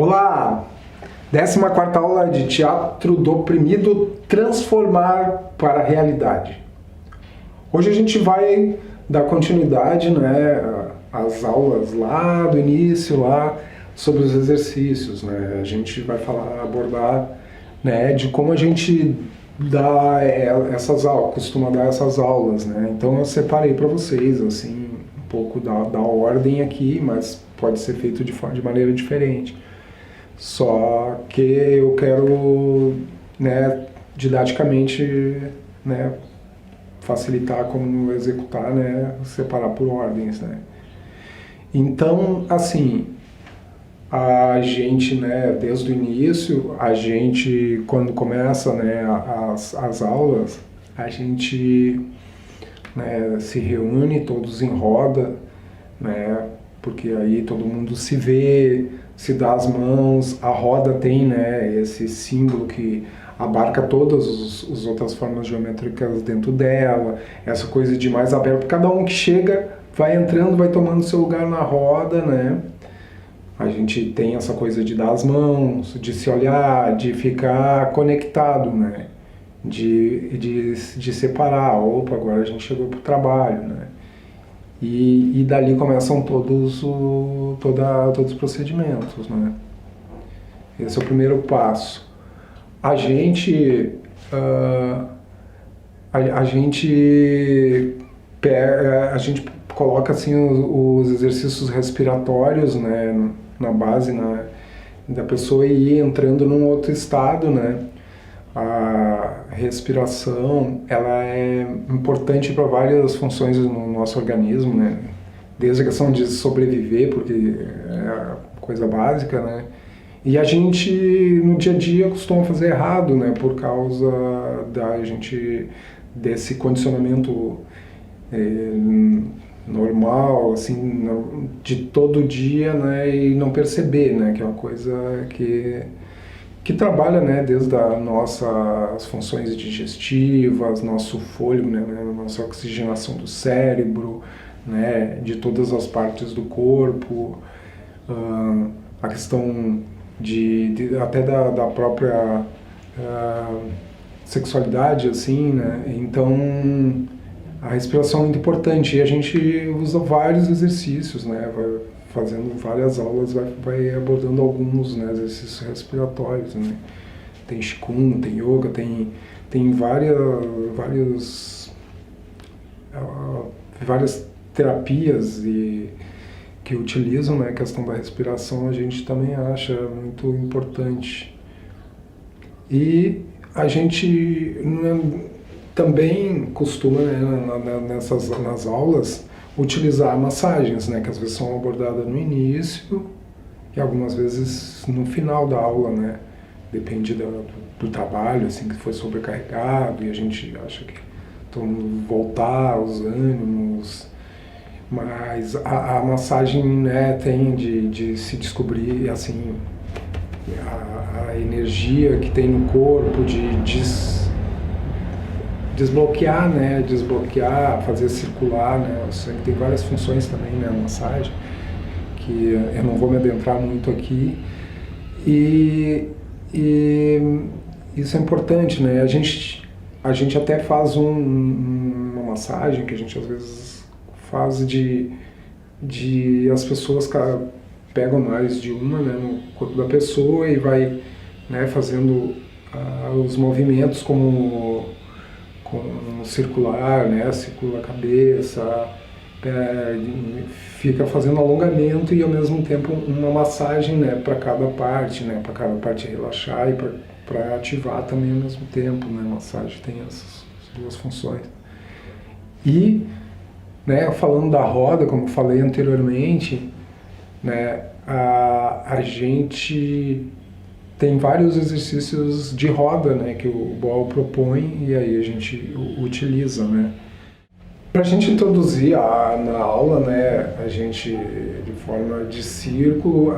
Olá! 14ª aula de Teatro do Oprimido, Transformar para a Realidade. Hoje a gente vai dar continuidade, às aulas lá do início, lá sobre os exercícios, A gente vai abordar, de como a gente dá essas aulas, costuma dar essas aulas, Então eu separei para vocês, assim, um pouco da ordem aqui, mas pode ser feito de maneira diferente. Só que eu quero, didaticamente, facilitar como executar, separar por ordens, Então, assim, a gente, desde o início, a gente, quando começa, as aulas, a gente, se reúne todos em roda, porque aí todo mundo se vê, se dá as mãos, a roda tem, esse símbolo que abarca todas as outras formas geométricas dentro dela, essa coisa de mais aberto, cada um que chega vai entrando, vai tomando seu lugar na roda, A gente tem essa coisa de dar as mãos, de se olhar, de ficar conectado, de separar, opa, agora a gente chegou pro trabalho, E dali começam todos os procedimentos, Esse é o primeiro passo. A gente coloca assim os exercícios respiratórios, na base da pessoa e ir entrando num outro estado, A respiração, ela é importante para várias funções no nosso organismo, Desde a questão de sobreviver, porque é coisa básica, E a gente, no dia a dia, costuma fazer errado, por causa desse condicionamento normal, assim, de todo dia, e não perceber, que é uma coisa que trabalha, desde as nossas funções digestivas, nosso fôlego, nossa oxigenação do cérebro, de todas as partes do corpo, a questão até da própria sexualidade, assim, Então, a respiração é muito importante e a gente usa vários exercícios, vai fazendo várias aulas, vai abordando alguns, exercícios respiratórios, Tem Qigong, tem Yoga, tem várias terapias que utilizam, a questão da respiração, a gente também acha muito importante. E a gente também costuma, nas aulas, utilizar massagens, que às vezes são abordadas no início e algumas vezes no final da aula, Depende do trabalho, assim, que foi sobrecarregado e a gente acha que voltar os ânimos. Mas a massagem, tem de se descobrir, assim, a energia que tem no corpo, de desbloquear, desbloquear, fazer circular, O sangue tem várias funções também, a massagem, que eu não vou me adentrar muito aqui. E isso é importante, A gente até faz uma massagem que a gente às vezes faz de as pessoas pegam mais de uma, no corpo da pessoa e vai, fazendo os movimentos como circular, circula a cabeça, fica fazendo alongamento e ao mesmo tempo uma massagem, para cada parte, para cada parte relaxar e para ativar também ao mesmo tempo, A massagem tem essas duas funções. E, falando da roda, como falei anteriormente, a gente tem vários exercícios de roda, que o Boal propõe e aí a gente utiliza, Para a gente introduzir na aula, a gente, de forma de círculo,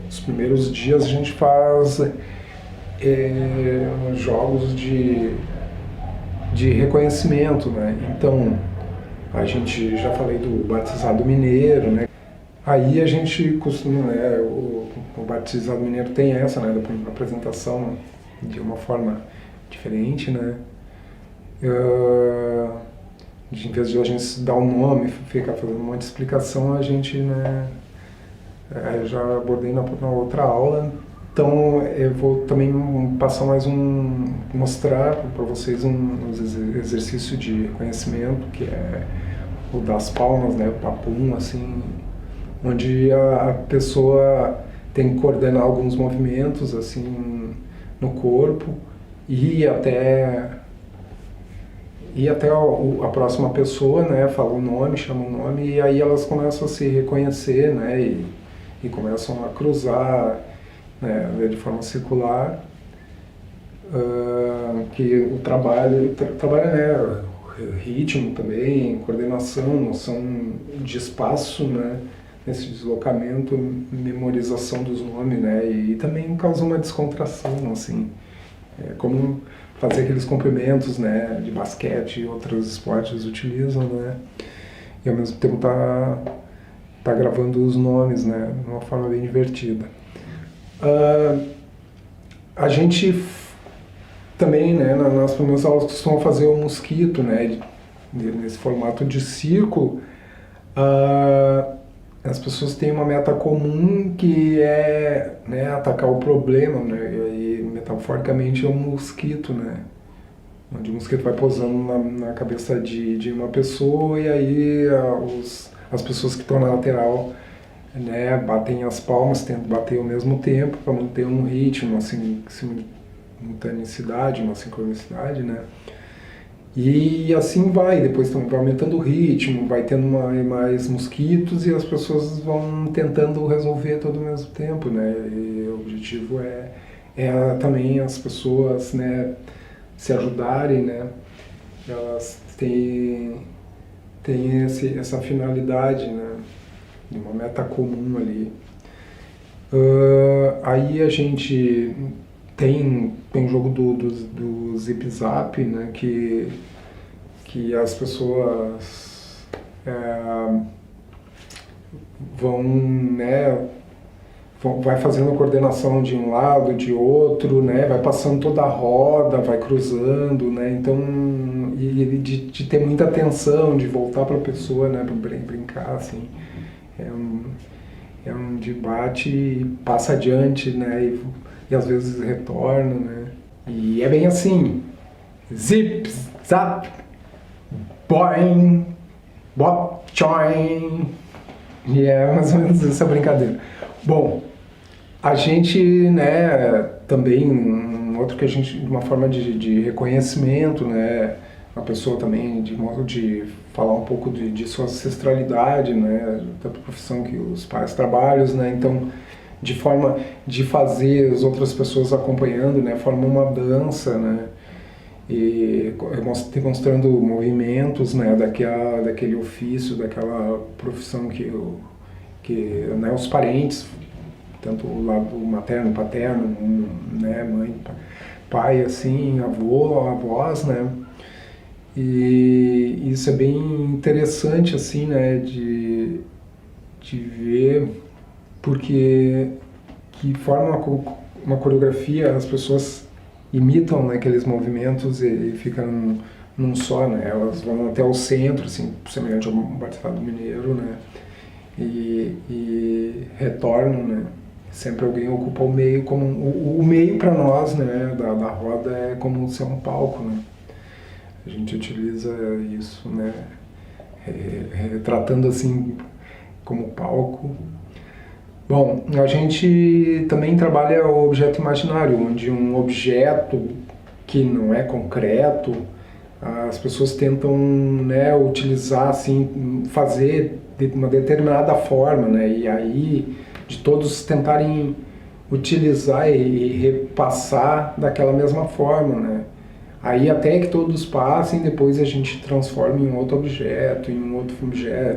os primeiros dias a gente faz jogos de reconhecimento, Então, a gente já falei do batizado mineiro, Aí a gente costuma, né, o batizado mineiro tem essa, né, da apresentação de uma forma diferente, né. Em vez de a gente dar um nome, ficar fazendo um monte de explicação, a gente, né, eu já abordei na outra aula. Então eu vou também passar mostrar para vocês um exercício de reconhecimento, que é o das palmas, né, o papum, assim, onde a pessoa tem que coordenar alguns movimentos assim no corpo e até a próxima pessoa, né, fala o nome, chama o nome, e aí elas começam a se reconhecer, né, e começam a cruzar, né, de forma circular, que o trabalho, né, ritmo também, coordenação, noção de espaço, né, nesse deslocamento, memorização dos nomes, né, e também causa uma descontração, assim, como fazer aqueles cumprimentos, né, de basquete e outros esportes utilizam, né, e ao mesmo tempo tá gravando os nomes, né, de uma forma bem divertida. A gente também, né, nas primeiras aulas costumam fazer o mosquito, né, nesse formato de círculo. As pessoas têm uma meta comum que é, né, atacar o problema, né, e metaforicamente é um mosquito, né, onde o mosquito vai pousando na cabeça de uma pessoa e aí as pessoas que estão na lateral, né, batem as palmas, tentam bater ao mesmo tempo para manter um ritmo, uma simultaneidade, uma sincronicidade, né. E assim vai, depois também vai aumentando o ritmo, vai tendo mais mosquitos e as pessoas vão tentando resolver tudo ao mesmo tempo, né? E o objetivo é também as pessoas, né, se ajudarem, né? Elas têm essa finalidade, né? De uma meta comum ali. Aí a gente tem o jogo do Zip Zap, né, que as pessoas vão, né, vai fazendo a coordenação de um lado, de outro, né, vai passando toda a roda, vai cruzando, né, então, e de ter muita atenção, de voltar para a pessoa, né, para brincar, assim, é um debate e passa adiante, né, e às vezes retorna, né? E é bem assim, zip, zap, boing, bop, choing, e é mais ou menos essa brincadeira. Bom, a gente, né, também, outro que a gente, uma forma de reconhecimento, né, a pessoa também, de modo de falar um pouco de sua ancestralidade, né, da profissão que os pais trabalham, né, então, de forma de fazer as outras pessoas acompanhando, né, forma uma dança, né, e demonstrando movimentos, né, daquele ofício, daquela profissão que né, os parentes, tanto o lado materno, paterno, né, mãe, pai, assim, avô, avós, né, e isso é bem interessante, assim, né, de ver, porque que forma uma coreografia, as pessoas imitam, né, aqueles movimentos e ficam num só, né, elas vão até o centro, assim, semelhante ao batizado mineiro, né, e retornam, né, sempre alguém ocupa o meio, como o meio para nós, né, da roda é como ser um palco, né, a gente utiliza isso, né, retratando assim como palco. Bom, a gente também trabalha o objeto imaginário, onde um objeto que não é concreto, as pessoas tentam, né, utilizar, assim, fazer de uma determinada forma, né, e aí de todos tentarem utilizar e repassar daquela mesma forma, né. Aí até que todos passem, depois a gente transforma em um outro objeto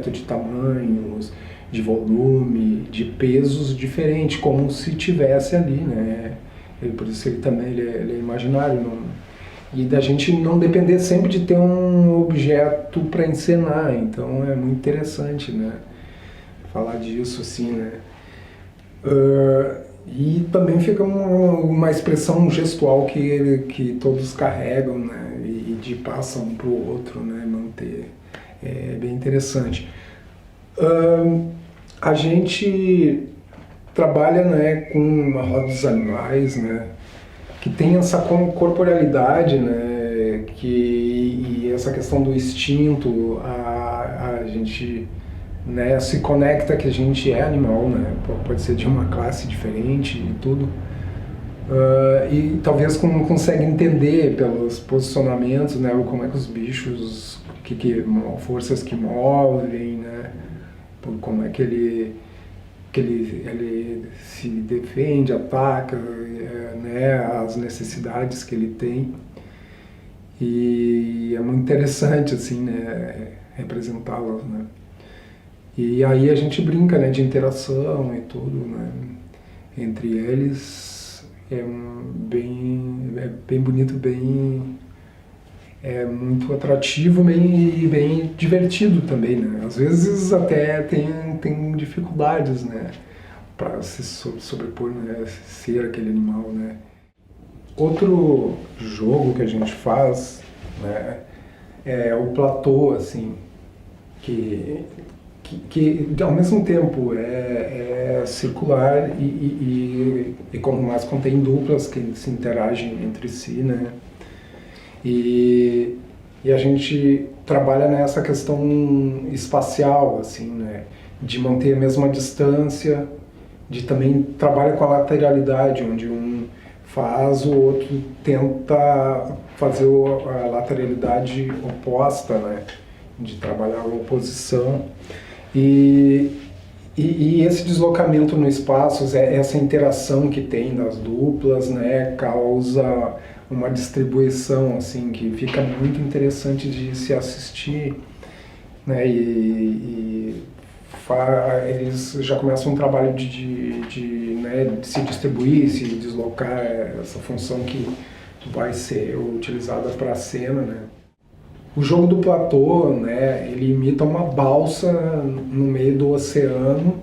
de tamanhos, de volume, de pesos diferentes, como se tivesse ali, né? Por isso ele também ele é imaginário. Não? E da gente não depender sempre de ter um objeto para encenar, então é muito interessante, né? falar disso, assim, né? E também fica uma expressão gestual que todos carregam, né? E de passam um para o outro, né? Manter. É bem interessante. A gente trabalha, né, com a roda dos animais, né? Que tem essa corporalidade, né? E essa questão do instinto, a gente, né, se conecta que a gente é animal, né? Pode ser de uma classe diferente e tudo. E talvez consegue entender pelos posicionamentos, né? Como é que os bichos, forças que movem, né? Como é que ele se defende, ataca, né? As necessidades que ele tem. E é muito interessante, assim, né? Representá-las, né? E aí a gente brinca, né, de interação e tudo, né, entre eles. É bem bonito, muito atrativo e bem divertido também, né. Às vezes até tem dificuldades, né, para se sobrepor, né, ser aquele animal, né. Outro jogo que a gente faz, né, é o platô, assim, que ao mesmo tempo é circular mas contém duplas que se interagem entre si, né? E a gente trabalha nessa questão espacial, assim, né? De manter a mesma distância, de também trabalha com a lateralidade, onde um faz, o outro tenta fazer a lateralidade oposta, né? De trabalhar a oposição. E esse deslocamento no espaço, essa interação que tem das duplas, né, causa uma distribuição assim que fica muito interessante de se assistir, né, eles já começam um trabalho né, de se distribuir, se deslocar, essa função que vai ser utilizada para a cena, né. O jogo do platô, né, ele imita uma balsa no meio do oceano,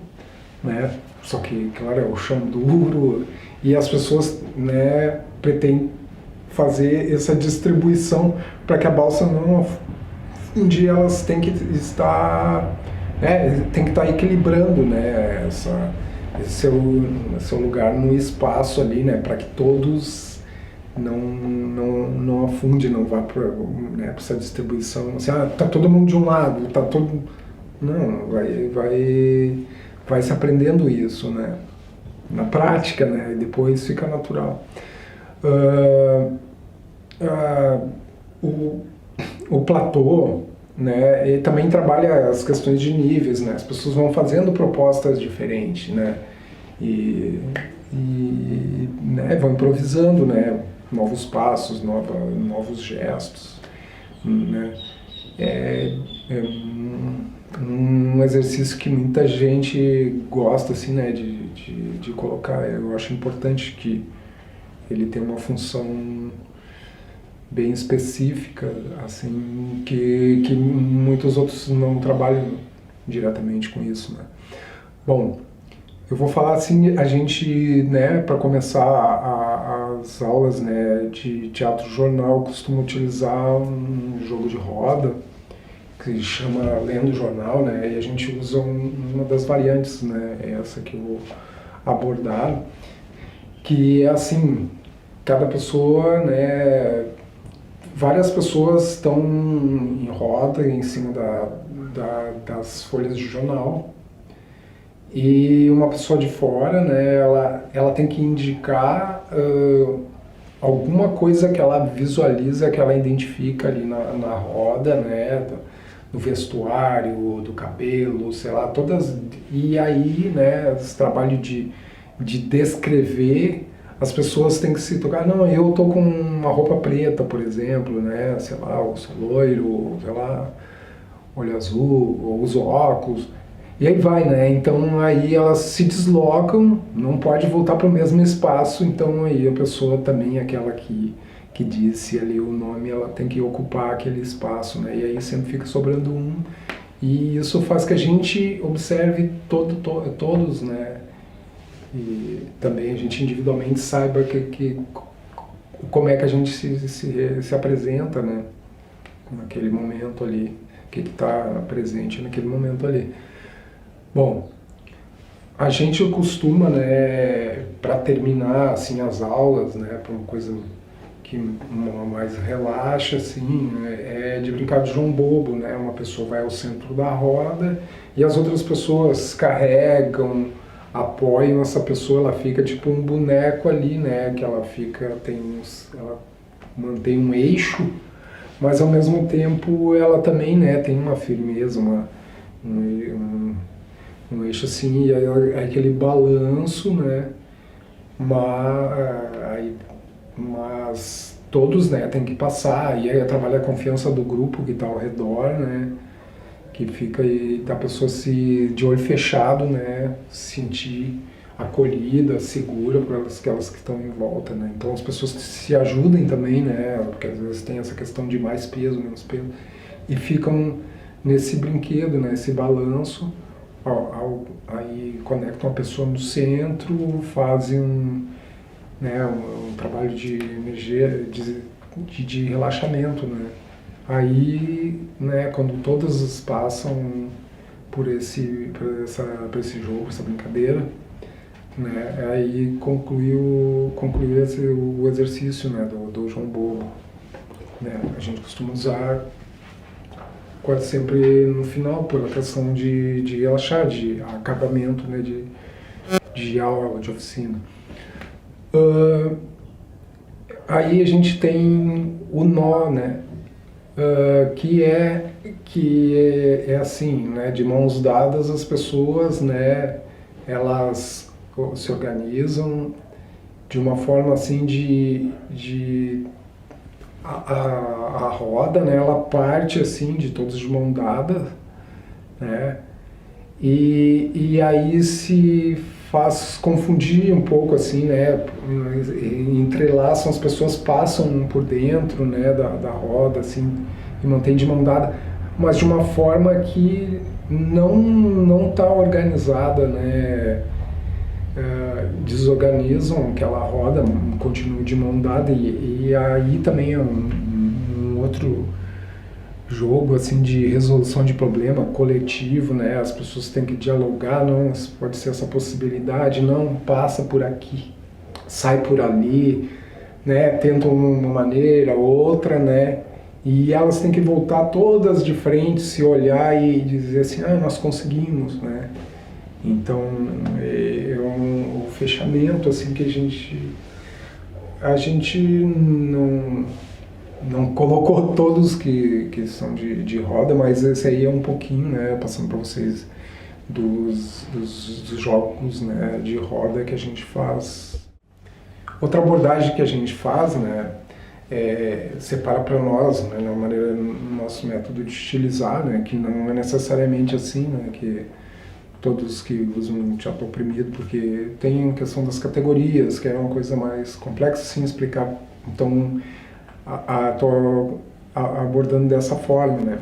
né, só que, claro, é o chão duro, e as pessoas, né, pretendem fazer essa distribuição para que a balsa não afunde, elas têm que estar, né, equilibrando, né, esse seu lugar no espaço ali, né, para que todos não afunde, não vá para, né, essa distribuição, assim, tá todo mundo de um lado, tá todo... Não, vai se aprendendo isso, né, na prática, né, e depois fica natural. O platô, né, ele também trabalha as questões de níveis, né, as pessoas vão fazendo propostas diferentes, né, né, vão improvisando, né, novos passos, novos gestos, né? É um exercício que muita gente gosta, assim, né, de colocar. Eu acho importante que ele tenha uma função bem específica, assim, que muitos outros não trabalham diretamente com isso, né? Bom, eu vou falar assim, a gente, né, para começar as aulas, né, de teatro jornal, costuma utilizar um jogo de roda que se chama Lendo Jornal, né, e a gente usa uma das variantes, né, essa que eu vou abordar, que é assim, cada pessoa, né, várias pessoas estão em roda em cima das folhas de jornal. E uma pessoa de fora, né, ela tem que indicar alguma coisa que ela visualiza, que ela identifica ali na roda, né, do vestuário, do cabelo, sei lá, todas. E aí, né, esse trabalho de descrever, as pessoas têm que se tocar. Não, eu tô com uma roupa preta, por exemplo, né, sei lá, eu sou loiro, sei lá, olho azul, ou uso óculos. E aí vai, né? Então aí elas se deslocam, não pode voltar para o mesmo espaço, então aí a pessoa também, aquela que disse ali o nome, ela tem que ocupar aquele espaço, né? E aí sempre fica sobrando um, E isso faz que a gente observe todos, né? E também a gente individualmente saiba como é que a gente se apresenta, né? Naquele momento ali, o que está presente naquele momento ali. Bom, a gente costuma, né, para terminar assim as aulas, né, para uma coisa que mais relaxa, assim, né, é de brincar de João Bobo, né? Uma pessoa vai ao centro da roda e as outras pessoas carregam, apoiam essa pessoa, ela fica tipo um boneco ali, né? Que ela ela mantém um eixo, mas ao mesmo tempo ela também, né, tem uma firmeza, um eixo assim, e aí é aquele balanço, né? Mas todos, né, tem que passar, e aí trabalha a confiança do grupo que está ao redor, né? Que fica aí da pessoa de olho fechado, né, se sentir acolhida, segura por elas que estão em volta, né? Então as pessoas se ajudem também, né? Porque às vezes tem essa questão de mais peso, menos peso, e ficam nesse brinquedo, né? Esse balanço, aí conectam a pessoa no centro, fazem um trabalho de energia, de relaxamento, né? Aí, né, quando todas passam por esse jogo, essa brincadeira, né, aí concluiu o exercício, né, do João Bobo, né? A gente costuma usar quase sempre no final por uma questão de relaxar, de acabamento, né, de aula, de oficina. Aí a gente tem o nó, né? Que é assim, né? De mãos dadas as pessoas, né? Elas se organizam de uma forma assim a roda, né? Ela parte assim de todos de mão dada, né? E aí se faz confundir um pouco assim, né? Entrelaçam, as pessoas passam por dentro, né, da roda assim e mantém de mão dada, mas de uma forma que não está organizada, né? Desorganizam aquela roda, continuam de mão dada e aí também é um outro jogo assim de resolução de problema coletivo, né? As pessoas têm que dialogar, não pode ser essa possibilidade, não passa por aqui, sai por ali, né? Tentam uma maneira, outra, né? E elas têm que voltar todas de frente, se olhar e dizer assim, nós conseguimos, né? Então é um fechamento assim que a gente não colocou todos que são de roda, mas esse aí é um pouquinho, né, passando para vocês dos jogos, né, de roda que a gente faz. Outra abordagem que a gente faz, né, separa para nós, né, na maneira, no nosso método de estilizar, né, que não é necessariamente assim, né, que todos que usam teatro oprimido, porque tem a questão das categorias, que é uma coisa mais complexa assim explicar. Então estou abordando dessa forma, né?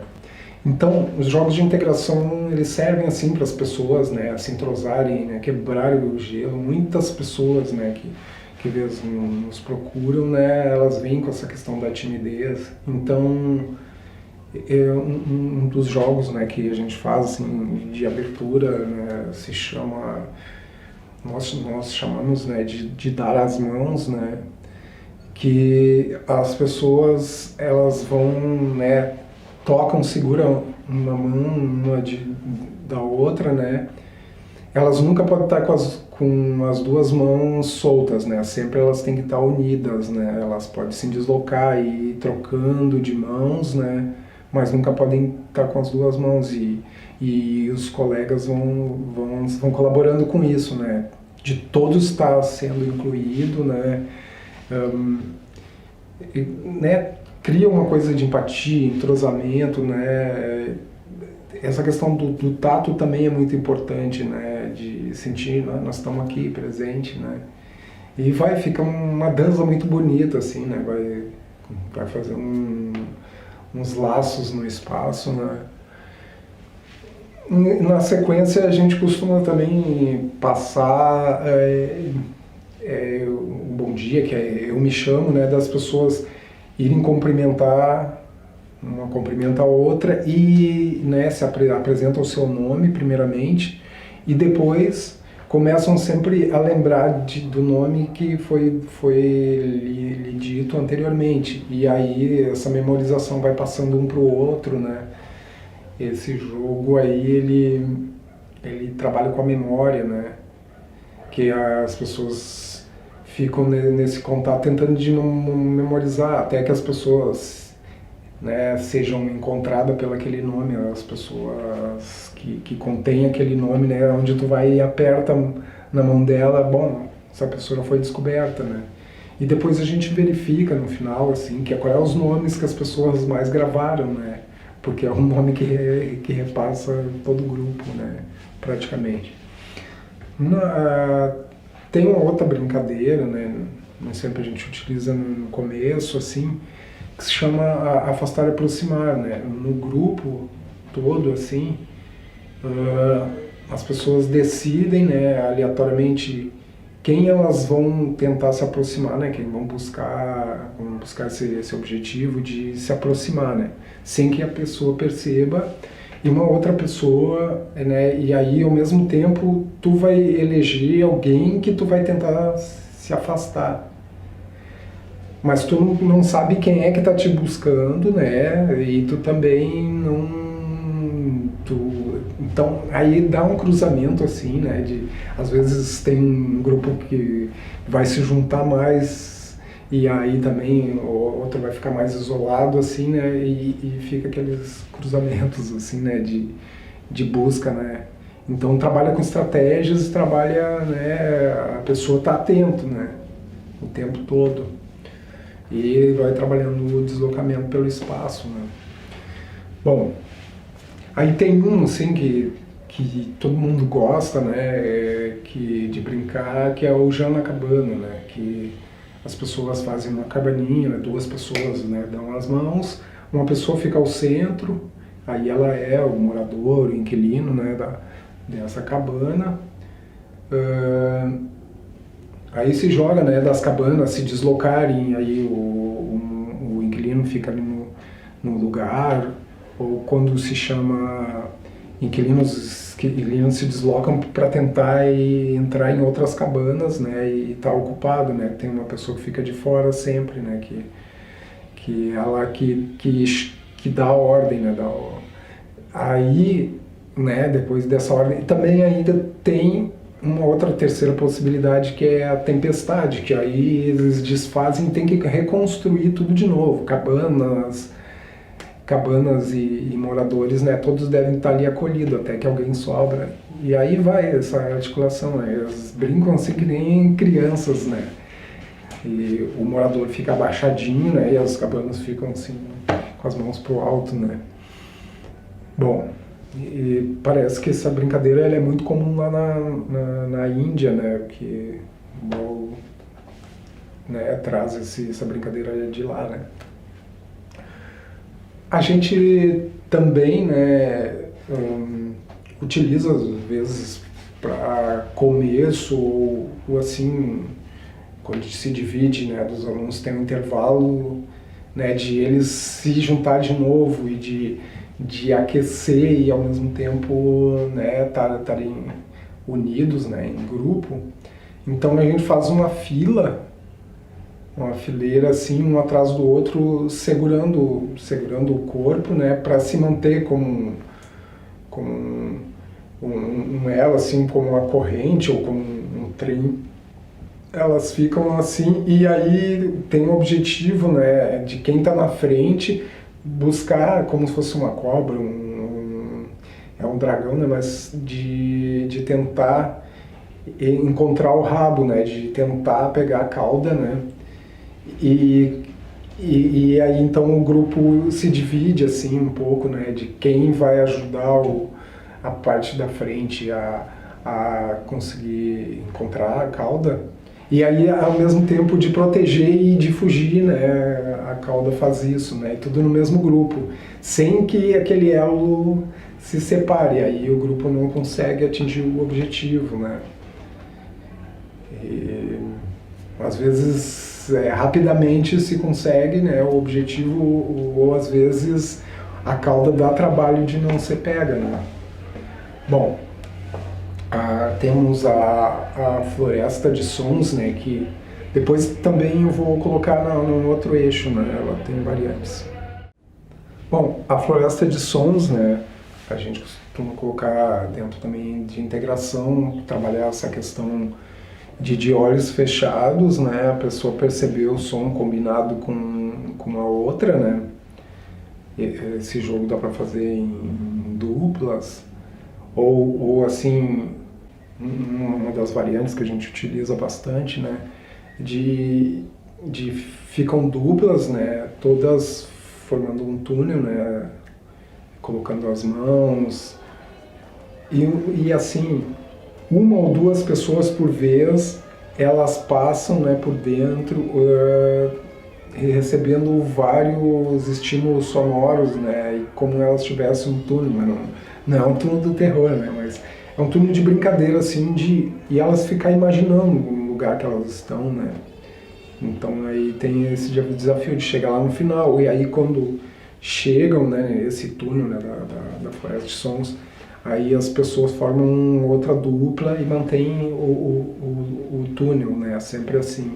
Então, os jogos de integração, eles servem assim para as pessoas, né, se entrosarem, né, quebrarem o gelo. Muitas pessoas, né, que nos procuram, né, elas vêm com essa questão da timidez. Então, um dos jogos, né, que a gente faz assim de abertura, né, se chama, nós chamamos, né, de dar as mãos, né, que as pessoas elas vão, né, tocam, seguram uma mão da outra, né? Elas nunca podem estar com as duas mãos soltas, né? Sempre elas têm que estar unidas, né? Elas podem se deslocar e ir trocando de mãos, né? Mas nunca podem estar com as duas mãos e os colegas vão colaborando com isso, né? De todos estar sendo incluído, né? Né, cria uma coisa de empatia, entrosamento, né? Essa questão do tato também é muito importante, né? De sentir, nós estamos aqui presente, né? E fica uma dança muito bonita, assim, né? Vai fazer uns laços no espaço, né? Na sequência, a gente costuma também passar um bom dia, que eu me chamo, né, das pessoas irem cumprimentar, uma cumprimenta a outra e, né, se apresenta o seu nome primeiramente e depois começam sempre a lembrar do nome que foi lhe dito anteriormente. E aí essa memorização vai passando um para o outro, né? Esse jogo aí, ele trabalha com a memória, né? Que as pessoas ficam nesse contato tentando de não memorizar, até que as pessoas, né, sejam encontradas pelo aquele nome, as pessoas que contêm aquele nome, né, onde tu vai e aperta na mão dela, bom, essa pessoa foi descoberta, né? E depois a gente verifica no final, assim, qual é os nomes que as pessoas mais gravaram, né? Porque é um nome que repassa todo o grupo, né, praticamente. Tem uma outra brincadeira, né, não sempre a gente utiliza no começo, assim, que se chama afastar e aproximar, né? No grupo todo, assim, as pessoas decidem, né, aleatoriamente quem elas vão tentar se aproximar, né? Quem vão buscar esse objetivo de se aproximar, né? Sem que a pessoa perceba, e uma outra pessoa, né? E aí, ao mesmo tempo, tu vai eleger alguém que tu vai tentar se afastar. Mas tu não sabe quem é que tá te buscando, né? E tu também não... Então, aí dá um cruzamento, assim, né? Às vezes tem um grupo que vai se juntar mais e aí também o outro vai ficar mais isolado, assim, né? E fica aqueles cruzamentos, assim, né? De busca, né? Então, trabalha com estratégias, trabalha, né? A pessoa tá atento, né? O tempo todo. E vai trabalhando o deslocamento pelo espaço, né? Bom, aí tem um, assim, que todo mundo gosta, né, de brincar, que é o Jão na Cabana, né, que as pessoas fazem uma cabaninha, né, duas pessoas, né, dão as mãos, uma pessoa fica ao centro, aí ela é o morador, o inquilino, né, dessa cabana. Aí se joga, né, das cabanas se deslocarem, aí o inquilino fica ali no lugar, ou quando se chama inquilinos se deslocam para tentar entrar em outras cabanas, né, e tá ocupado, né, tem uma pessoa que fica de fora sempre, né, que ela que dá a ordem, né, aí, né, depois dessa ordem, também ainda tem uma outra terceira possibilidade, que é a tempestade, que aí eles desfazem e tem que reconstruir tudo de novo, cabanas e moradores, né, todos devem estar ali acolhidos até que alguém sobra. E aí vai essa articulação, né, eles brincam assim que nem crianças, né, e o morador fica abaixadinho, né, e as cabanas ficam assim, com as mãos pro alto, né. Bom, e parece que essa brincadeira ela é muito comum lá na Índia, né, que né, traz essa brincadeira de lá, né. A gente também, né, utiliza às vezes para começo ou assim, quando se divide, né, dos alunos tem um intervalo, né, de eles se juntar de novo e de aquecer e ao mesmo tempo, né, estarem unidos, né, em grupo. Então a gente faz uma fileira assim, um atrás do outro, segurando o corpo, né, para se manter como um elo, assim, como uma corrente ou como um trem. Elas ficam assim, e aí tem o objetivo, né, de quem está na frente buscar, como se fosse uma cobra, é um dragão, né, mas de tentar encontrar o rabo, né, de tentar pegar a cauda, né. E aí então o grupo se divide assim um pouco, né, de quem vai ajudar a parte da frente a conseguir encontrar a cauda, e aí ao mesmo tempo de proteger e de fugir, né, a cauda faz isso, né, e tudo no mesmo grupo, sem que aquele elo se separa, e aí o grupo não consegue atingir o objetivo, né? E, às vezes, rapidamente se consegue, né, o objetivo, ou às vezes a cauda dá trabalho de não ser pega, né? Bom, temos a floresta de sons, né, que depois também eu vou colocar num outro eixo, né, ela tem variantes. Bom, a floresta de sons, né, a gente costuma colocar dentro também de integração, trabalhar essa questão de olhos fechados, né, a pessoa perceber o som combinado com a outra, né. Esse jogo dá para fazer em duplas, ou assim, uma das variantes que a gente utiliza bastante, né, de ficam duplas, né, todas formando um túnel, né, colocando as mãos, e assim, uma ou duas pessoas por vez, elas passam, né, por dentro, recebendo vários estímulos sonoros, né, e como elas tivessem um túnel, não é um túnel do terror, né, mas é um túnel de brincadeira, assim, e elas ficar imaginando o lugar que elas estão, né. Então aí tem esse desafio de chegar lá no final, e aí quando chegam, né, esse túnel, né, da floresta de sons, aí as pessoas formam outra dupla e mantêm o túnel, né, sempre assim.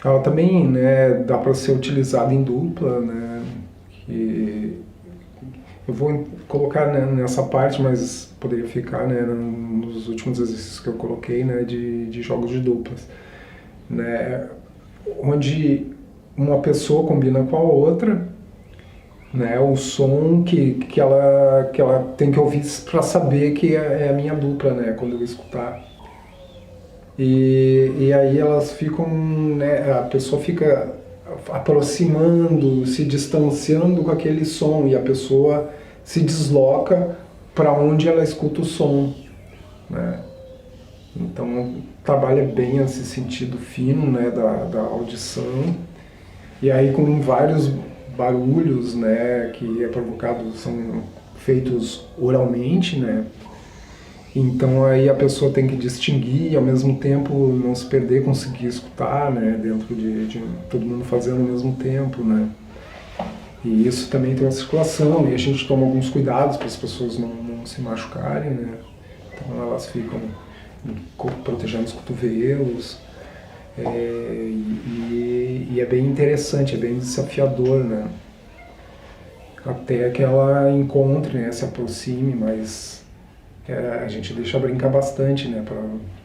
Ela também, né, dá para ser utilizada em dupla, né, que eu vou colocar, né, nessa parte, mas poderia ficar, né, nos últimos exercícios que eu coloquei, né, de jogos de duplas, né, onde uma pessoa combina com a outra, né, o som que ela tem que ouvir para saber que é a minha dupla, né, quando eu escutar. E aí elas ficam, né, a pessoa fica aproximando, se distanciando com aquele som, e a pessoa se desloca para onde ela escuta o som, né? Então trabalha bem esse sentido fino, né, da audição, e aí com vários barulhos, né, que é provocado, são feitos oralmente, né? Então aí a pessoa tem que distinguir e ao mesmo tempo não se perder, conseguir escutar, né, dentro de todo mundo fazendo ao mesmo tempo, né. E isso também tem uma circulação, e a gente toma alguns cuidados para as pessoas não se machucarem, né. Então elas ficam protegendo os cotovelos, e é bem interessante, é bem desafiador, né. Até que ela encontre, né, se aproxime, mas a gente deixa brincar bastante, né, para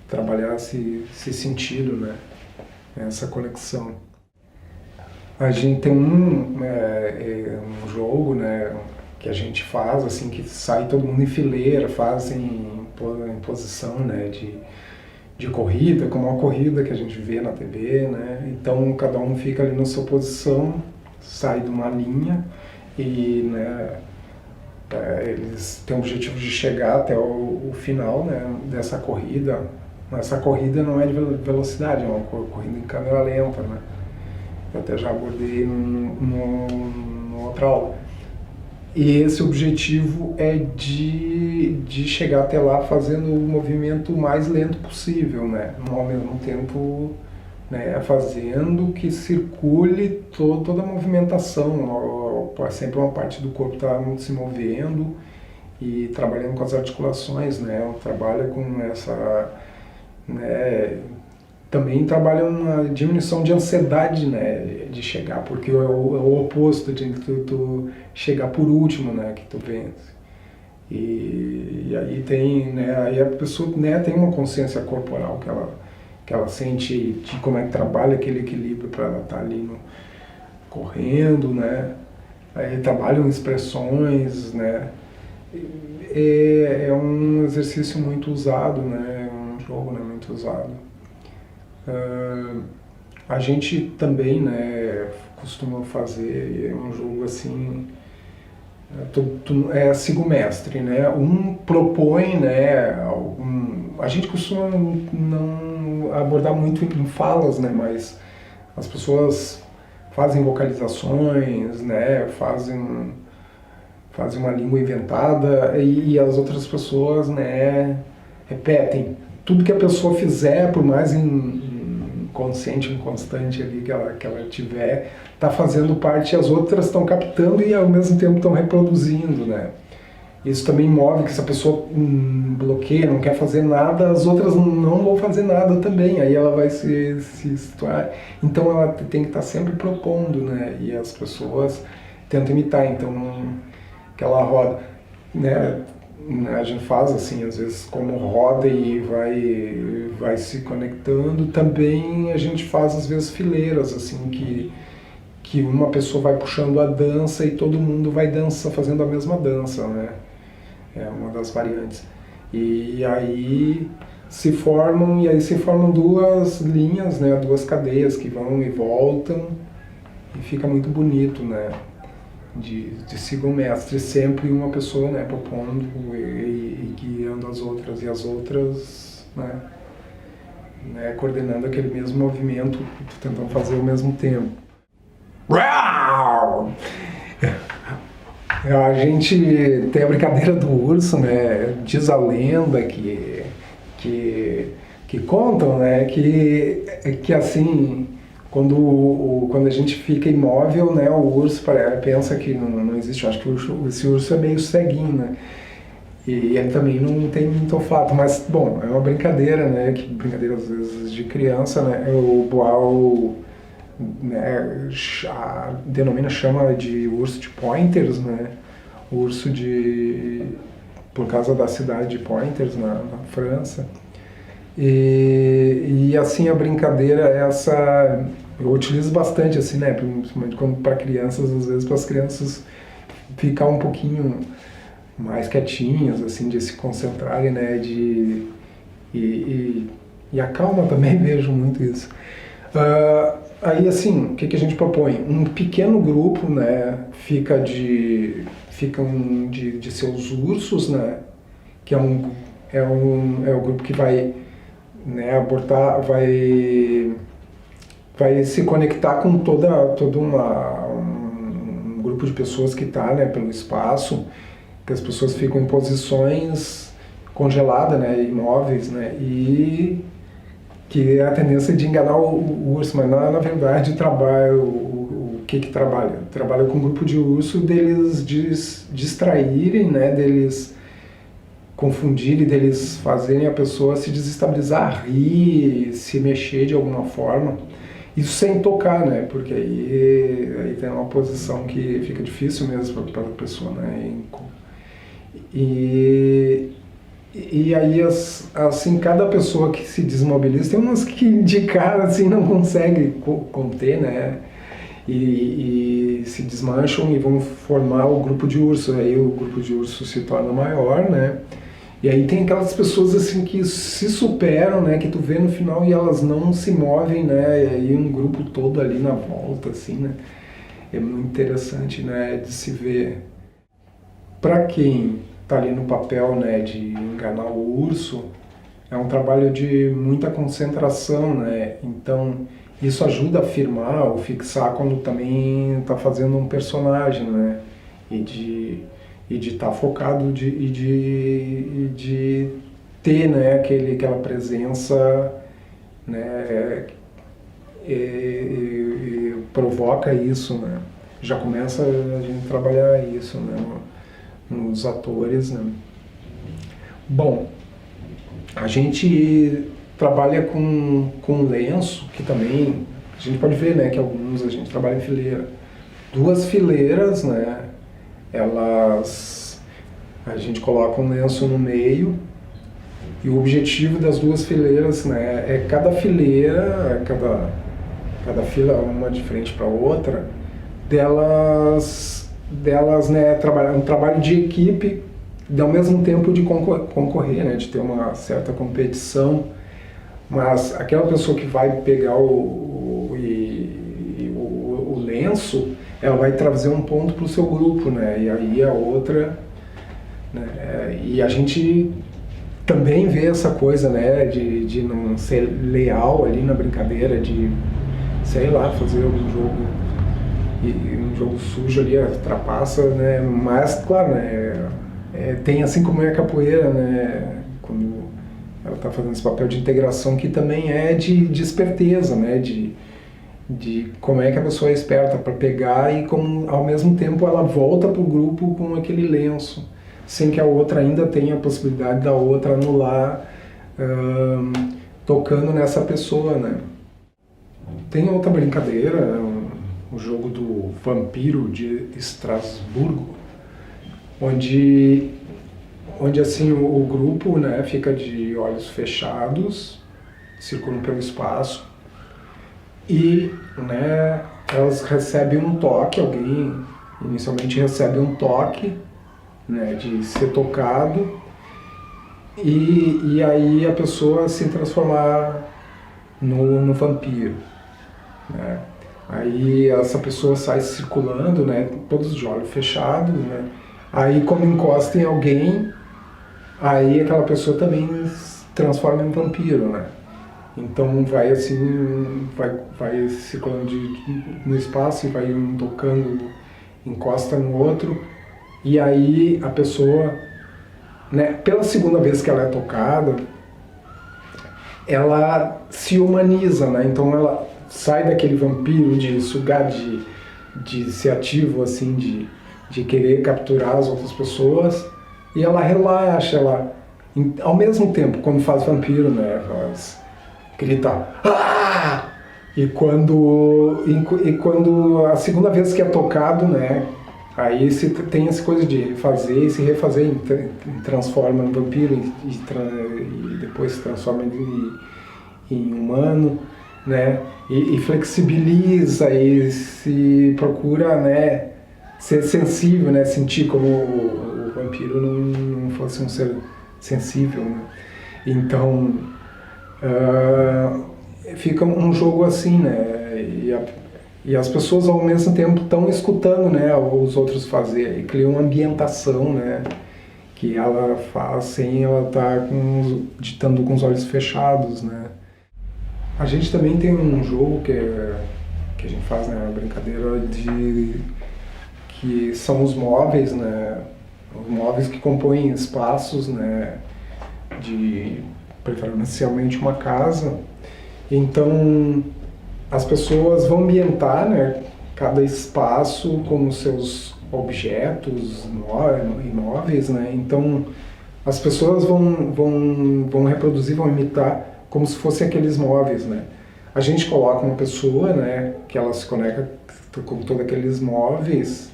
trabalhar esse sentido, né, essa conexão. A gente tem um jogo, né, que a gente faz, assim, que sai todo mundo em fileira, faz em posição, né, de corrida, como uma corrida que a gente vê na TV, né, então cada um fica ali na sua posição, sai de uma linha e, né, eles têm o objetivo de chegar até o final, né, dessa corrida. Essa corrida não é de velocidade, é uma corrida em câmera lenta, né? Eu até já abordei numa outra aula. E esse objetivo é de chegar até lá fazendo o movimento mais lento possível, né? Ao mesmo tempo, né, fazendo que circule toda a movimentação, sempre uma parte do corpo está se movendo e trabalhando com as articulações, né, trabalha com essa, né, também trabalha uma diminuição de ansiedade, né, de chegar, porque é o oposto de tu chegar por último, né, que tu vence. E aí tem, né, aí a pessoa, né, tem uma consciência corporal que ela sente de como é que trabalha aquele equilíbrio para ela estar ali correndo, né? Aí trabalham expressões, né? É um exercício muito usado, né? É um jogo, né, muito usado. A gente também, né, costuma fazer um jogo assim, siga o mestre, né? Um propõe, né? A gente costuma não abordar muito em falas, né? Mas as pessoas fazem vocalizações, né? Fazem fazem uma língua inventada e as outras pessoas, né, repetem. Tudo que a pessoa fizer, por mais inconsciente, inconstante ali que ela tiver, está fazendo parte, as outras estão captando e ao mesmo tempo estão reproduzindo, né? Isso também move que se a pessoa bloqueia, não quer fazer nada, as outras não vão fazer nada também, aí ela vai se situar. Então ela tem que estar sempre propondo, né? E as pessoas tentam imitar, então aquela roda, né? A gente faz assim, às vezes como roda e vai se conectando, também a gente faz às vezes fileiras, assim, que uma pessoa vai puxando a dança e todo mundo vai fazendo a mesma dança, né? É uma das variantes. E aí se formam duas linhas, né? Duas cadeias que vão e voltam e fica muito bonito, né? De siga o mestre, sempre uma pessoa, né, propondo e guiando as outras, e as outras, né, coordenando aquele mesmo movimento, tentando fazer ao mesmo tempo. A gente tem a brincadeira do urso, né? Diz a lenda que contam, né, que assim, quando a gente fica imóvel, né, o urso pensa que não existe. Eu acho que esse urso é meio ceguinho, né? E ele também não tem muito olfato, mas, bom, é uma brincadeira, né? Brincadeira às vezes de criança, né? O Boal, né, chama de urso de Pointers, né? Urso por causa da cidade de Pointers, na França. E assim, a brincadeira essa eu utilizo bastante, assim, né? Principalmente para crianças, às vezes para as crianças ficar um pouquinho mais quietinhas, assim, de se concentrarem, né? E a calma também, vejo muito isso. Aí, assim, o que a gente propõe? Um pequeno grupo, né? Ficam de seus ursos, né? Que é o grupo que vai, né, vai se conectar com todo um grupo de pessoas que está, né, pelo espaço, que as pessoas ficam em posições congeladas, né, imóveis, né, e que é a tendência de enganar o urso, mas na verdade o que trabalha? Trabalha com um grupo de urso deles distraírem, né, deles confundirem, deles fazerem a pessoa se desestabilizar, rir, se mexer de alguma forma. Isso sem tocar, né? Porque aí tem uma posição que fica difícil mesmo para a pessoa, né? E aí, assim, cada pessoa que se desmobiliza, tem umas que de cara assim não consegue conter, né? E se desmancham e vão formar o grupo de urso. Aí o grupo de urso se torna maior, né? E aí tem aquelas pessoas assim que se superam, né, que tu vê no final e elas não se movem, né, e aí um grupo todo ali na volta, assim, né, é muito interessante, né, de se ver. Para quem tá ali no papel, né, de enganar o urso, é um trabalho de muita concentração, né, então isso ajuda a firmar ou fixar quando também tá fazendo um personagem, né, e de estar focado e de ter, né, aquela presença, né, e provoca isso, né. Já começa a gente trabalhar isso, né, nos atores, né. Bom, a gente trabalha com lenço, que também a gente pode ver, né, que alguns a gente trabalha em fileira. 2 fileiras, né, a gente coloca um lenço no meio e o objetivo das 2 fileiras, né, é cada fileira, cada fila uma de frente para a outra, delas, né, um trabalho de equipe e ao mesmo tempo de concorrer, né, de ter uma certa competição, mas aquela pessoa que vai pegar o lenço, ela vai trazer um ponto para o seu grupo, né? E aí a outra, né? E a gente também vê essa coisa, né? De não ser leal ali na brincadeira, de, sei lá, fazer algum jogo e um jogo sujo ali, ultrapassa, né? Mas, claro, né? Tem assim como é a capoeira, né? Quando ela está fazendo esse papel de integração, que também é de esperteza, né? De como é que a pessoa é esperta para pegar e como ao mesmo tempo ela volta para o grupo com aquele lenço, sem que a outra ainda tenha a possibilidade da outra anular, tocando nessa pessoa, né? Tem outra brincadeira, o jogo do Vampiro de Estrasburgo, onde assim o grupo, né, fica de olhos fechados, circulam pelo espaço e, né, elas recebem um toque, alguém inicialmente recebe um toque, né, de ser tocado e aí a pessoa se transformar no vampiro, né? Aí essa pessoa sai circulando, né, todos de olhos fechados, né? Aí como encosta em alguém, aí aquela pessoa também se transforma em vampiro, né? Então vai assim, vai circulando no espaço e vai um tocando, encosta no outro, e aí a pessoa, né, pela segunda vez que ela é tocada, ela se humaniza, né? Então ela sai daquele vampiro de sugar, de ser ativo, assim, de querer capturar as outras pessoas, e ela relaxa, ao mesmo tempo, quando faz vampiro, né, faz grita ah! E quando a segunda vez que é tocado, né, aí tem essa coisa de fazer e se refazer, transforma em vampiro e depois se transforma em humano, né, e flexibiliza e se procura, né, ser sensível, né, sentir como o vampiro não fosse um ser sensível, né? Então fica um jogo assim, né, e as pessoas ao mesmo tempo estão escutando, né, os outros fazer e cria uma ambientação, né, que ela faz sem ela estar ditando com os olhos fechados, né. A gente também tem um jogo que a gente faz, né, uma brincadeira que são os móveis, né, os móveis que compõem espaços, né, de preferencialmente uma casa. Então as pessoas vão ambientar, né, cada espaço com os seus objetos imóveis, né. Então as pessoas vão reproduzir, vão imitar como se fossem aqueles móveis, né. A gente coloca uma pessoa, né, que ela se conecta com todos aqueles móveis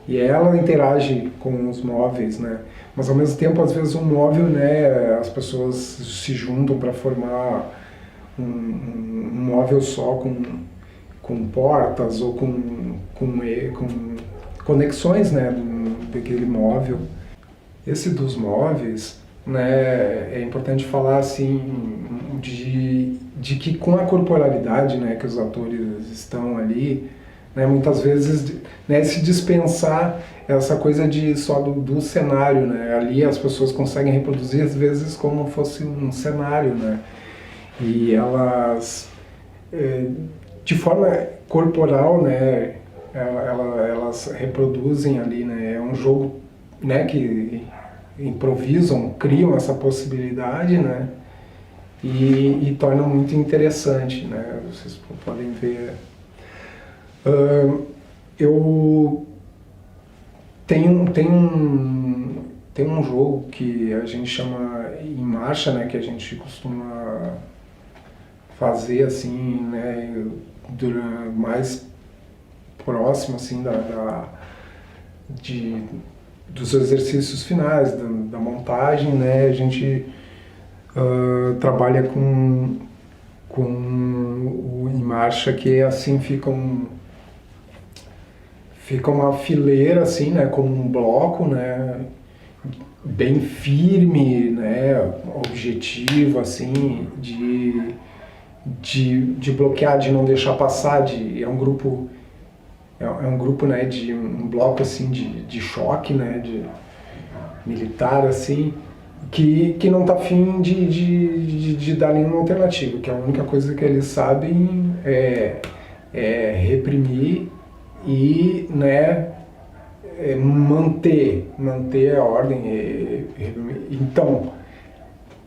e ela interage com os móveis, né. Mas ao mesmo tempo, às vezes um móvel, né, as pessoas se juntam para formar um móvel só com portas ou com conexões, né, daquele móvel. Esse dos móveis, né, é importante falar assim de que com a corporalidade, né, que os atores estão ali, né, muitas vezes, né, se dispensar essa coisa só do cenário, né, ali as pessoas conseguem reproduzir às vezes como fosse um cenário, né, e elas de forma corporal, né, elas reproduzem ali, né, é um jogo, né, que improvisam, criam essa possibilidade, né, e torna muito interessante, né, vocês podem ver. Eu tenho um jogo que a gente chama Em Marcha, né, que a gente costuma fazer assim, né, mais próximo assim dos exercícios finais da montagem, né, a gente trabalha com o Em Marcha, que assim fica uma fileira assim, né, como um bloco, né, bem firme, né, objetivo assim, de bloquear, de não deixar passar, é um grupo, né, de um bloco assim de choque, né, de militar assim, que não está afim de dar nenhuma alternativa, que a única coisa que eles sabem é reprimir e, né, manter a ordem. Então,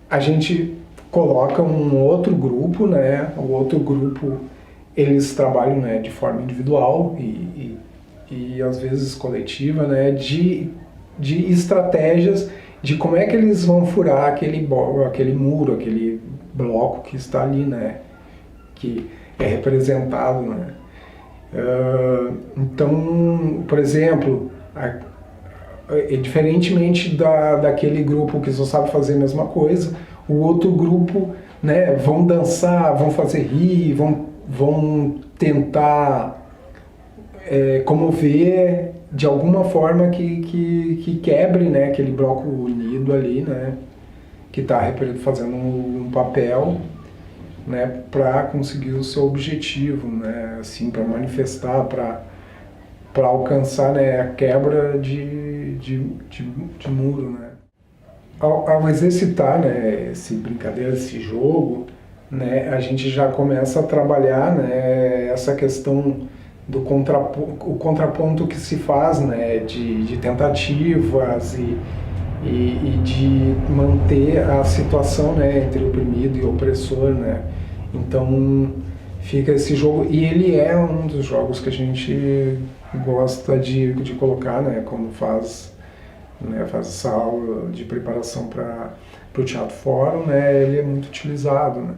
a gente coloca um outro grupo, né? O outro grupo, eles trabalham, né, de forma individual e às vezes coletiva, né, de estratégias de como é que eles vão furar aquele muro, aquele bloco que está ali, né, que é representado, né. Então, por exemplo, diferentemente daquele grupo que só sabe fazer a mesma coisa, o outro grupo, né, vão dançar, vão fazer rir, vão tentar comover de alguma forma que quebre, né, aquele bloco unido ali, né, que está fazendo um papel, né, para conseguir o seu objetivo, né, assim, para manifestar, para alcançar, né, a quebra de muro, né. Ao exercitar, né, esse brincadeira, esse jogo, né, a gente já começa a trabalhar, né, essa questão do o contraponto que se faz, né, de tentativas e de manter a situação, né, entre oprimido e opressor, né. Então fica esse jogo, e ele é um dos jogos que a gente gosta de colocar, né, quando faz essa aula de preparação para o Teatro Fórum, né, ele é muito utilizado, né.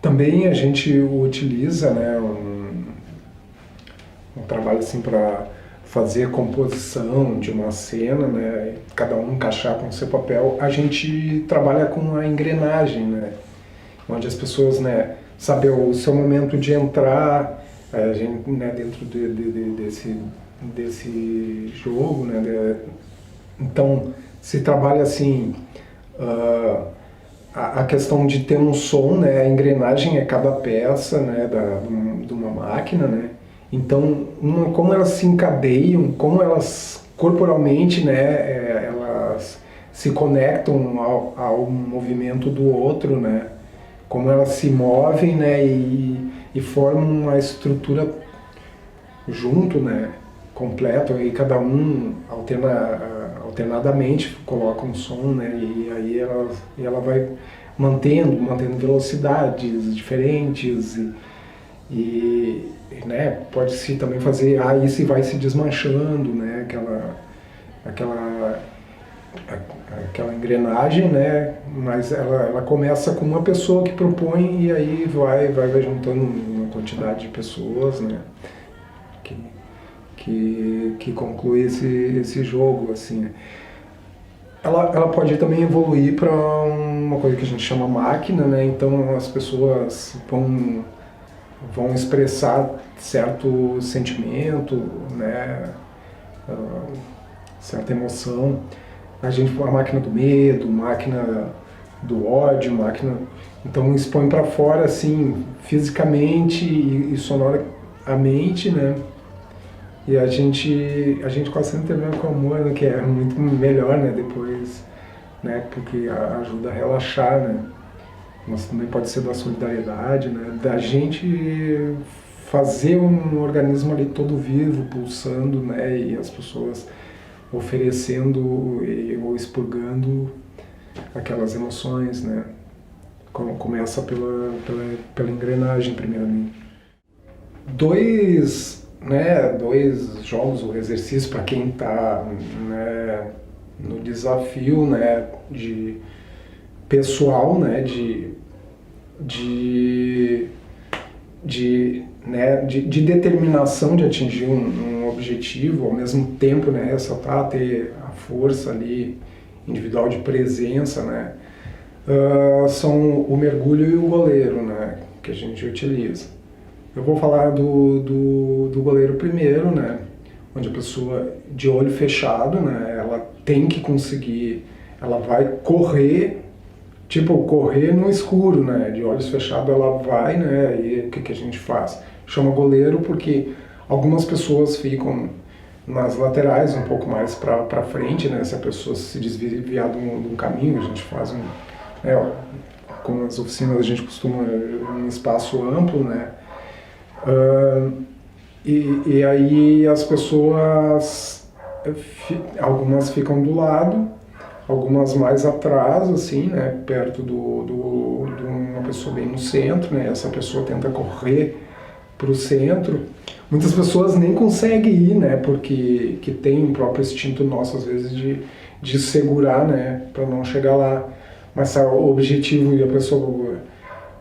Também a gente utiliza, né, um trabalho assim para fazer a composição de uma cena, né, cada um encaixar com o seu papel. A gente trabalha com a engrenagem, né, onde as pessoas, né, sabem o seu momento de entrar, a gente, né, dentro desse jogo, né, então se trabalha assim a questão de ter um som, né, a engrenagem é cada peça, né, de uma máquina, né. Então, como elas se encadeiam, como elas corporalmente, né, elas se conectam ao movimento do outro, né, como elas se movem, né, e formam uma estrutura junto, né, completo, e cada um alternadamente coloca um som, né, e aí ela vai mantendo velocidades diferentes e né, pode-se também fazer, isso vai se desmanchando, né, aquela engrenagem, né, mas ela começa com uma pessoa que propõe e aí vai juntando uma quantidade de pessoas, né, que conclui esse jogo, assim. Ela pode também evoluir para uma coisa que a gente chama máquina, né, então as pessoas vão expressar certo sentimento, né, certa emoção. A máquina do medo, máquina do ódio, então expõe para fora assim, fisicamente e sonoramente, né? E a gente quase sempre termina com amor, né, que é muito melhor, né, depois, né, porque ajuda a relaxar, né? Mas também pode ser da solidariedade, né, da gente fazer um organismo ali todo vivo, pulsando, né, e as pessoas oferecendo ou expurgando aquelas emoções, né. Começa pela engrenagem, primeiramente. Dois jogos ou exercícios para quem está, né, no desafio, né, de pessoal, né, de determinação de atingir um objetivo, ao mesmo tempo, né, ressaltar, ter a força ali individual de presença, né, são o mergulho e o goleiro, né, que a gente utiliza. Eu vou falar do goleiro primeiro, né, onde a pessoa de olho fechado, né, ela tem que conseguir, ela vai correr no escuro, né, de olhos fechados ela vai, né, e o que a gente faz? Chama goleiro porque algumas pessoas ficam nas laterais, um pouco mais para frente, né, se a pessoa se desviar de um caminho, a gente faz com as oficinas a gente costuma um espaço amplo, né, E aí as pessoas, algumas ficam do lado, algumas mais atrás, assim, né, perto de uma pessoa bem no centro, né, essa pessoa tenta correr para o centro. Muitas pessoas nem conseguem ir, né, porque que tem o próprio instinto nosso, às vezes, de segurar, né, para não chegar lá. Mas o objetivo e a pessoa,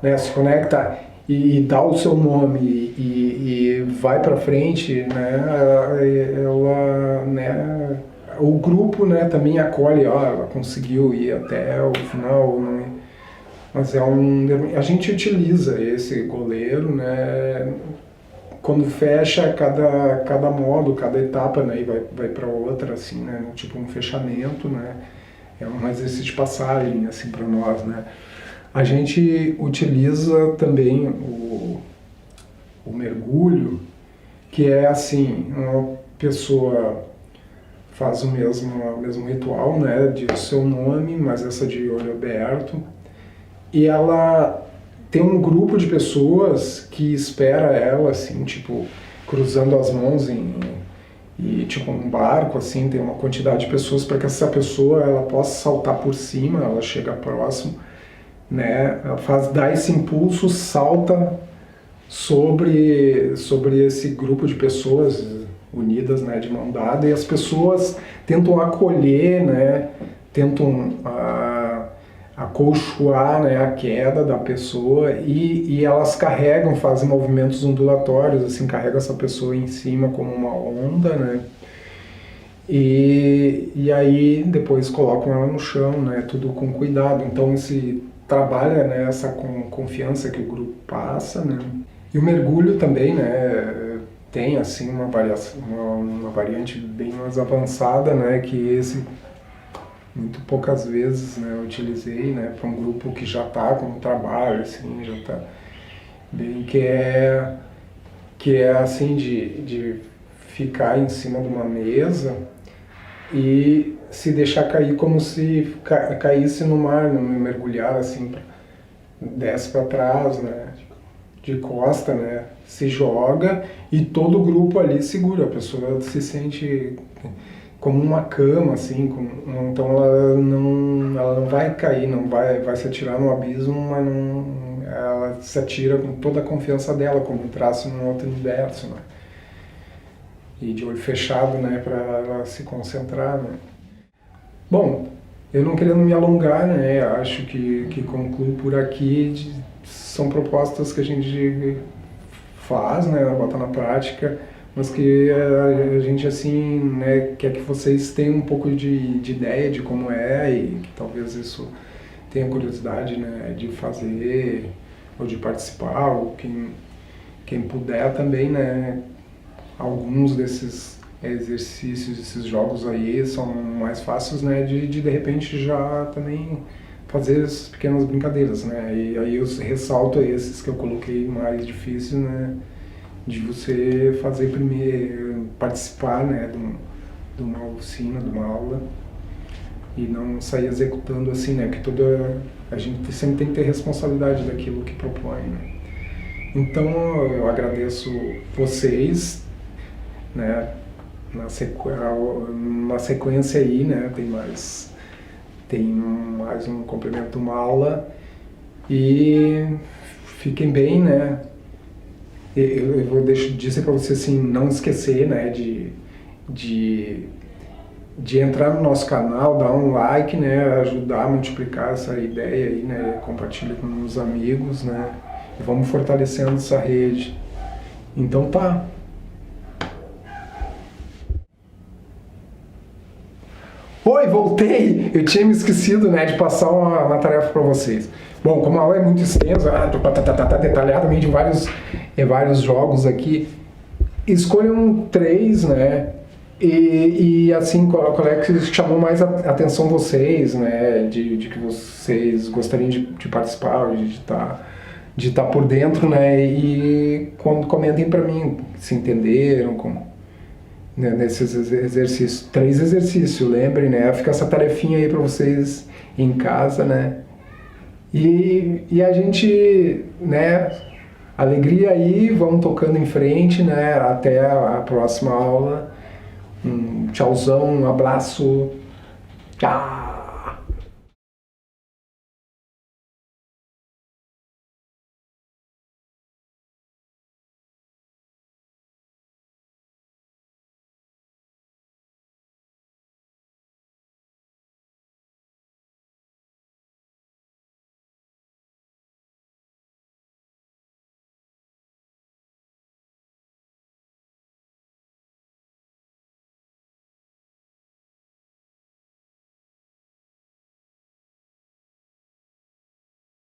né, se conecta e dá o seu nome e vai para frente, né, ela, né, o grupo, né, também acolhe, ó, ela conseguiu ir até o final, né, mas a gente utiliza esse goleiro, né, quando fecha cada modo, cada etapa, né, e vai para outra, assim, né, tipo um fechamento, né, é um exercício de passagem, assim, para nós, né. A gente utiliza também o mergulho, que é assim, uma pessoa faz o mesmo ritual, né, de seu nome, mas essa de olho aberto, e ela tem um grupo de pessoas que espera ela, assim, tipo, cruzando as mãos e tipo um barco, assim, tem uma quantidade de pessoas para que essa pessoa ela possa saltar por cima, ela chega próximo, né, ela dá esse impulso, salta sobre esse grupo de pessoas unidas, né, de mão dada, e as pessoas tentam acolher, né, tentam acolchoar, né, a queda da pessoa e elas carregam, fazem movimentos ondulatórios, assim, carregam essa pessoa em cima como uma onda, né, e aí depois colocam ela no chão, né, tudo com cuidado. Então esse trabalha, né, essa confiança que o grupo passa, né. E o mergulho também, né, tem assim uma variante bem mais avançada, né, que esse muito poucas vezes, né, eu utilizei, né, para um grupo que já está com um trabalho, assim, já está bem, que é assim de ficar em cima de uma mesa e se deixar cair como se caísse no mar, né, mergulhar assim, desce para trás, né, de costa, né, se joga e todo o grupo ali segura, a pessoa se sente como uma cama, assim, então ela não vai cair, não vai se atirar no abismo, mas ela se atira com toda a confiança dela, como entrasse num outro universo, né, e de olho fechado, né, para ela se concentrar, né. Bom, eu não querendo me alongar, né, acho que concluo por aqui. São propostas que a gente faz, né, bota na prática, mas que a gente, assim, né, quer que vocês tenham um pouco de ideia de como é e que talvez isso tenha curiosidade, né, de fazer ou de participar, ou quem puder também, né, alguns desses exercícios, esses jogos aí são mais fáceis, né, de repente já também fazer essas pequenas brincadeiras, né, e aí eu ressalto esses que eu coloquei mais difícil, né, de você fazer primeiro, participar, né, de uma oficina, de uma aula, e não sair executando assim, né, porque a gente sempre tem que ter responsabilidade daquilo que propõe, né. Então eu agradeço vocês, né, na sequência aí, né, tem mais um complemento, uma aula, e fiquem bem, né. Eu vou dizer para você assim, não esquecer, né, de entrar no nosso canal, dar um like, né, ajudar a multiplicar essa ideia aí, né, compartilha com os amigos, né, e vamos fortalecendo essa rede. Então tá. Oi, voltei! Eu tinha me esquecido, né, de passar uma tarefa para vocês. Bom, como a aula é muito extensa, detalhadamente vários jogos aqui, escolham 3, né, e assim, qual é que chamou mais a atenção vocês, né, de que vocês gostariam de participar, de estar por dentro, né, e comentem para mim se entenderam, como, né, nesses exercícios, 3 exercícios, lembrem, né, fica essa tarefinha aí para vocês em casa, né, e a gente, né, Alegria aí, vamos tocando em frente, né? Até a próxima aula. Um tchauzão, um abraço. Tchau!